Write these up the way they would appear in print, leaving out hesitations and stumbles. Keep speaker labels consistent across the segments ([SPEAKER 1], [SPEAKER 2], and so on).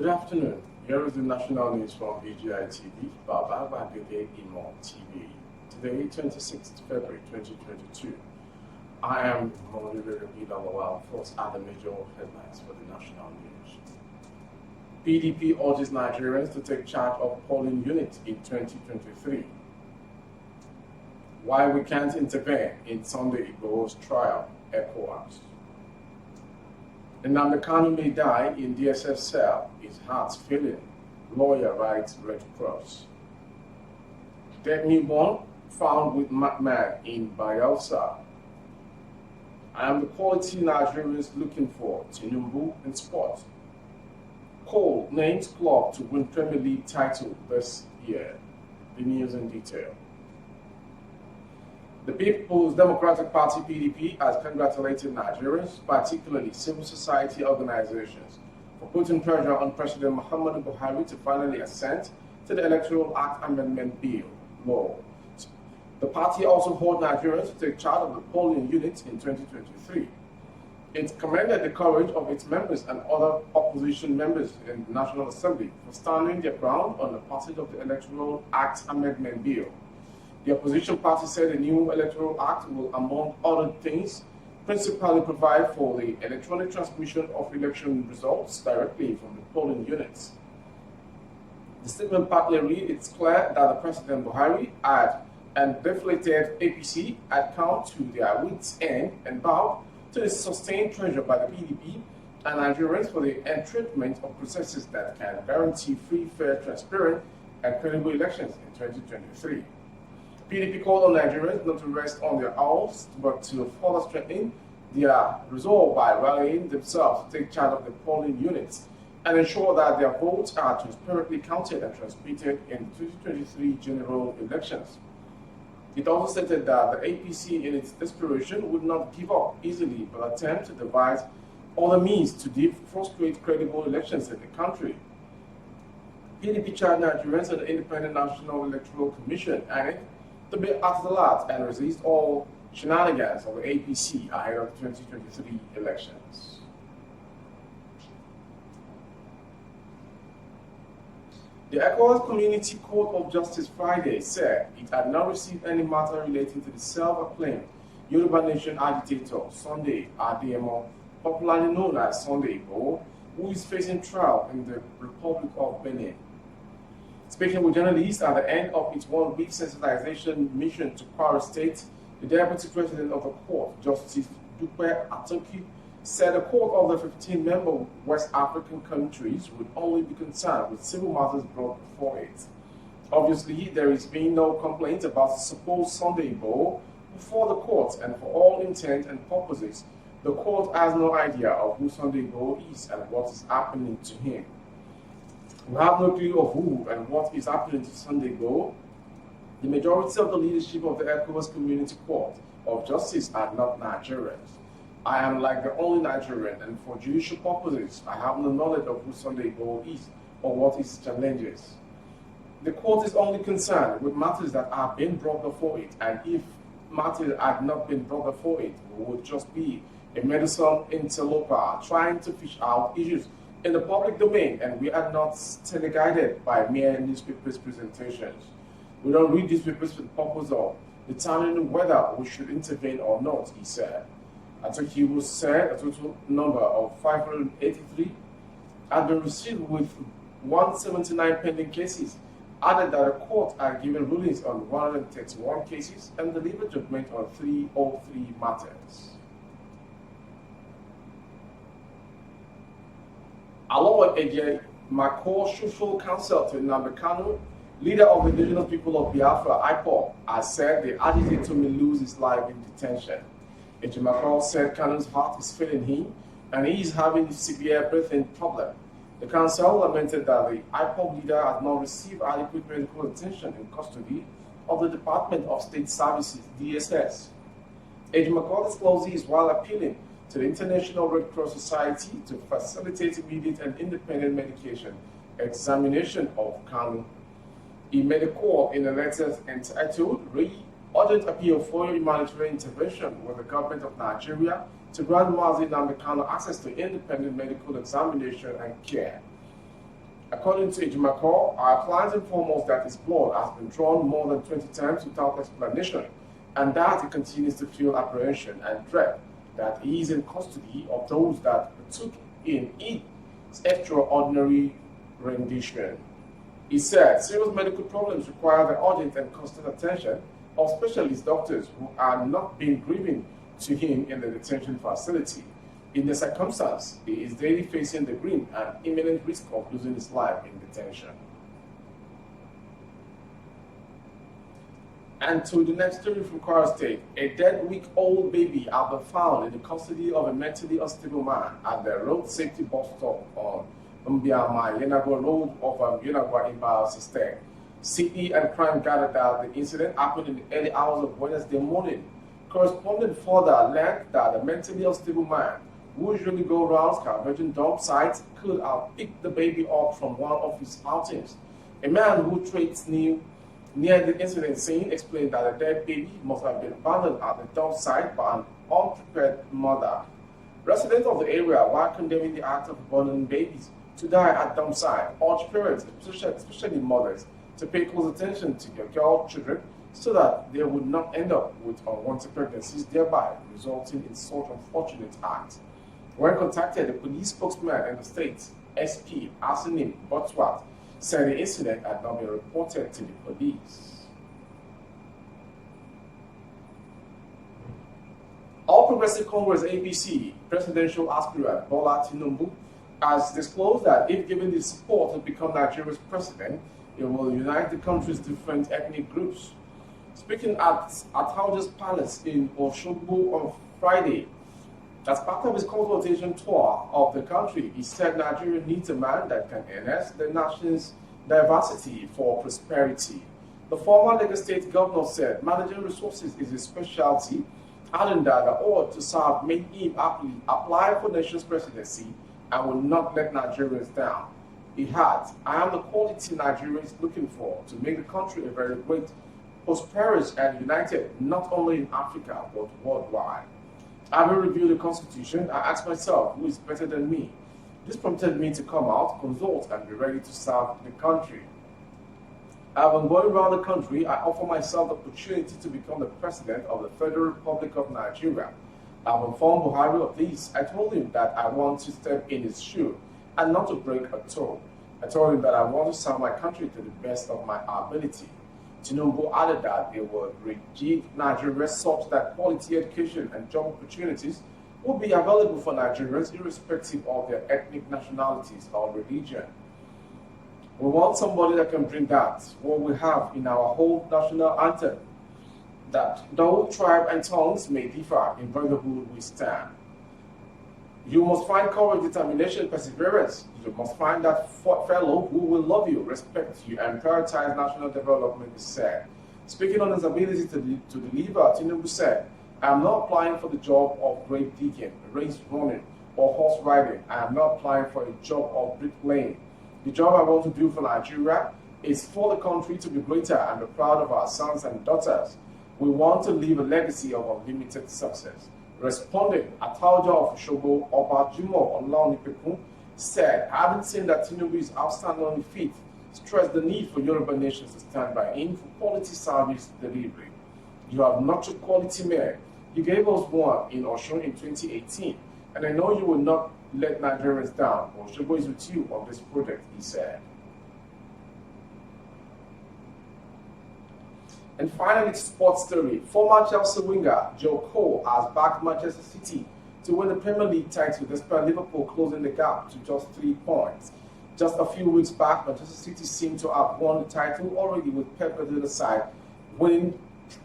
[SPEAKER 1] Good afternoon. Here is the national news from BGI TV, Baba Bagede Imo TV. Today, 26th February 2022. I am Monitor Rabida Lawal. First are the major headlines for the national news. PDP urges Nigerians to take charge of polling units in 2023. Why we can't intervene in Sunday Igboho's trial, ECOWAS. Nnamdi Kanu may die in DSS cell. His heart's failing. Lawyer writes Red Cross. Dead newborn found with madman in Bayelsa. I am the quality Nigerians looking for. Tinubu in sport. Cole names club to win Premier League title this year. The news in detail. The People's Democratic Party (PDP) has congratulated Nigerians, particularly civil society organizations, for putting pressure on President Muhammadu Buhari to finally assent to the Electoral Act Amendment Bill law. The party also called Nigerians to take charge of the polling units in 2023. It commended the courage of its members and other opposition members in the National Assembly for standing their ground on the passage of the Electoral Act Amendment Bill. The opposition party said the new Electoral Act will, among other things, principally provide for the electronic transmission of election results directly from the polling units. The statement partly read, "It's clear that the President Buhari and deflated APC had come to their wits' end and bowed to the sustained pressure by the PDP and Nigerians for the entrenchment of processes that can guarantee free, fair, transparent, and credible elections in 2023. PDP called on Nigerians not to rest on their laurels, but to further strengthen their resolve by rallying themselves to take charge of the polling units and ensure that their votes are transparently counted and transmitted in the 2023 general elections. It also stated that the APC, in its desperation, would not give up easily but attempt to devise other means to frustrate credible elections in the country. PDP charged Nigerians and the Independent National Electoral Commission (INEC) to be at the alert and resist all shenanigans of the APC ahead of the 2023 elections. The ECOWAS Community Court of Justice Friday said it had not received any matter relating to the self-acclaimed Yoruba Nation agitator Sunday Adeyemo, popularly known as Sunday Igboho, who is facing trial in the Republic of Benin. Speaking with journalists at the end of its one-week sensitization mission to Kwara State, the Deputy President of the court, Justice Dupe Atoki, said the court of the 15-member West African countries would only be concerned with civil matters brought before it. Obviously, there has been no complaint about supposed Sunday Igboho before the court, and for all intent and purposes, the court has no idea of who Sunday Igboho is and what is happening to him. We have no clue of who and what is happening to Sunday Igboho. The majority of the leadership of the ECOWAS Community Court of Justice are not Nigerians. I am like the only Nigerian, and for judicial purposes, I have no knowledge of who Sunday Igboho is or what his challenges. The court is only concerned with matters that are being brought before it, and if matters had not been brought before it, we would just be a meddlesome interloper trying to fish out issues in the public domain, and we are not teleguided by mere newspapers' presentations. We don't read newspapers for the purpose of determining whether we should intervene or not, he said. Atoki was said a total number of 583 had been received with 179 pending cases, added that the court had given rulings on 131 cases and delivered judgment on 303 matters. Aloy Eje Mako Social Counsel to Nnamdi Kanu, leader of the indigenous people of Biafra, IPOB, has said the agitator may lose his life in detention. Eje Mako said Kanu's heart is failing him and he is having a severe breathing problem. The council lamented that the IPOB leader has not received adequate medical attention in custody of the Department of State Services, DSS. Eje Mako disclosed this while appealing to the International Red Cross Society to facilitate immediate and independent medication examination of Kanu. He made a call in a letter entitled Urgent Appeal for Humanitarian Intervention with the Government of Nigeria to grant Mazi Nnamdi Kanu access to independent medical examination and care. According to Ejimako, our client informed us that his blood has been drawn more than 20 times without explanation, and that he continues to feel apprehension and dread that he is in custody of those that took in its extraordinary rendition. He said serious medical problems require the urgent and constant attention of specialist doctors who are not being given to him in the detention facility. In the circumstance, he is daily facing the grim and imminent risk of losing his life in detention. And to the next story from Kwara State, a dead week-old baby has been found in the custody of a mentally unstable man at the road safety bus stop on Mbiama Yenagwa Road of Yenagwa in Baosiste. City and crime gathered that the incident happened in the early hours of Wednesday morning. Correspondent further learned that the mentally unstable man, who usually go around scavenging dump sites, could have picked the baby up from one of his outings. A man who trades near the incident scene explained that the dead baby must have been abandoned at the dump site by an unprepared mother. Residents of the area, while condemning the act of abandoning babies to die at dump site, urged parents, especially mothers, to pay close attention to their girl children so that they would not end up with unwanted pregnancies, thereby resulting in such unfortunate acts. When contacted, the police spokesman in the state, SP Asinim Botwat, said the incident had not been reported to the police. All Progressive Congress APC presidential aspirant Bola Tinubu has disclosed that if given the support to become Nigeria's president, it will unite the country's different ethnic groups. Speaking at Hauja's Palace in Osogbo on Friday, as part of his consultation tour of the country, he said Nigeria needs a man that can enhance the nation's diversity for prosperity. The former Lagos State governor said managing resources is his specialty, adding that the order to serve made him happily apply for nation's presidency and will not let Nigerians down. He had, I am the quality Nigeria is looking for to make the country a very great, prosperous and united, not only in Africa, but worldwide. Having reviewed the Constitution, I asked myself, who is better than me? This prompted me to come out, consult, and be ready to serve the country. I've been going around the country. I offer myself the opportunity to become the president of the Federal Republic of Nigeria. I've informed Buhari of this. I told him that I want to step in his shoe and not to break a toe. I told him that I want to serve my country to the best of my ability. Tinubu added that they would rejig Nigeria such that quality education and job opportunities will be available for Nigerians irrespective of their ethnic nationalities or religion. We want somebody that can bring that, what we have in our whole national anthem, that though tribe and tongues may differ, in brotherhood we stand. You must find courage, determination, perseverance. You must find that fellow who will love you, respect you, and prioritize national development, he said. Speaking on his ability to deliver, Tinubu said, I am not applying for the job of grave digging, race running, or horse riding. I am not applying for a job of bricklaying. The job I want to do for Nigeria is for the country to be greater and be proud of our sons and daughters. We want to leave a legacy of unlimited success. Responding, Atauja of Osogbo, Oba Jumo Olaonipekun, said, having seen that Tinubu is outstanding on the feet, stressed the need for Yoruba nations to stand by him for quality service delivery. You have nurtured quality men. You gave us one in Osun in 2018, and I know you will not let Nigerians down. Osogbo is with you on this project, he said. And finally, sports story. Former Chelsea winger Joe Cole has backed Manchester City to win the Premier League title despite Liverpool closing the gap to just 3 points. Just a few weeks back, Manchester City seemed to have won the title already with Pep Guardiola's side winning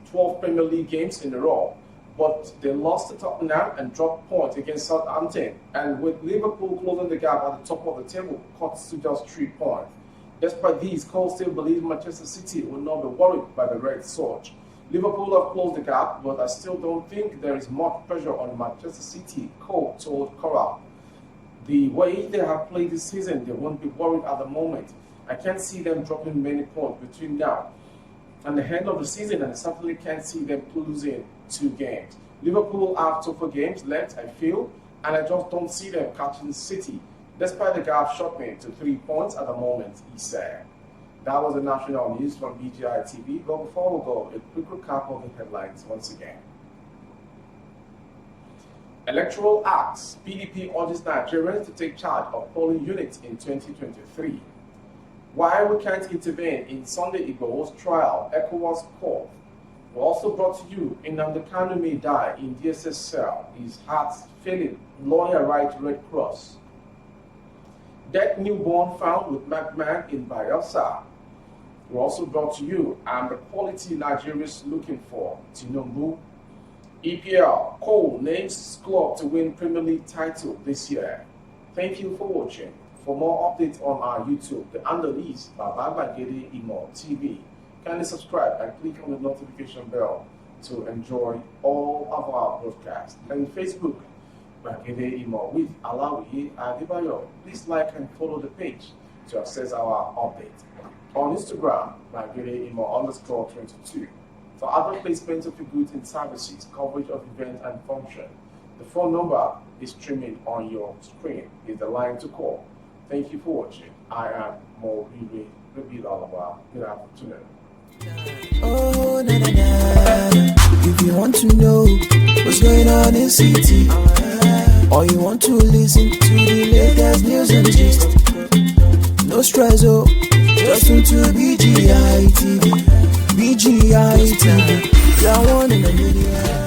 [SPEAKER 1] 12 Premier League games in a row. But they lost to Tottenham and dropped points against Southampton. And with Liverpool closing the gap at the top of the table, cut to just 3 points. Despite these, Cole still believes Manchester City will not be worried by the Red Surge. Liverpool have closed the gap, but I still don't think there is much pressure on Manchester City, Cole told Coral. The way they have played this season, they won't be worried at the moment. I can't see them dropping many points between now and the end of the season, and I certainly can't see them losing 2 games. Liverpool have tougher games left, I feel, and I just don't see them catching City despite the gap shortening to 3 points at the moment, he said. That was the national news from BGI TV. But before we go, a quick recap of the headlines once again. Electoral Acts. PDP urges Nigerians to take charge of polling units in 2023. Why we can't intervene in Sunday Igboho's trial, ECOWAS call. We also brought to you, Nnamdi Kanu may die in DSS cell. His heart's failing. Lawyer writes Red Cross. Dead newborn found with madman in Bayelsa. We also brought to you, and the quality Nigeria's looking for. Tinubu. EPL, Cole names club to win Premier League title this year. Thank you for watching. For more updates on our YouTube, the handle is Baba Gbagede Imo TV. Kindly subscribe and click on the notification bell to enjoy all of our broadcasts. And Facebook, Gbagede Imo with Alawi Adebayo. Please like and follow the page to access our update. On Instagram, Gbagede Imo _22. For other placements of your goods and services, coverage of events and function, the phone number is streaming on your screen is the line to call. Thank you for watching. I am Moribe Alaba. Good afternoon.
[SPEAKER 2] Oh, na, na, na. If you want to know what's going on in city, or you want to listen to the latest news and gist, no stress, oh, just tune to BGI TV. BGI TV, you're one in a million.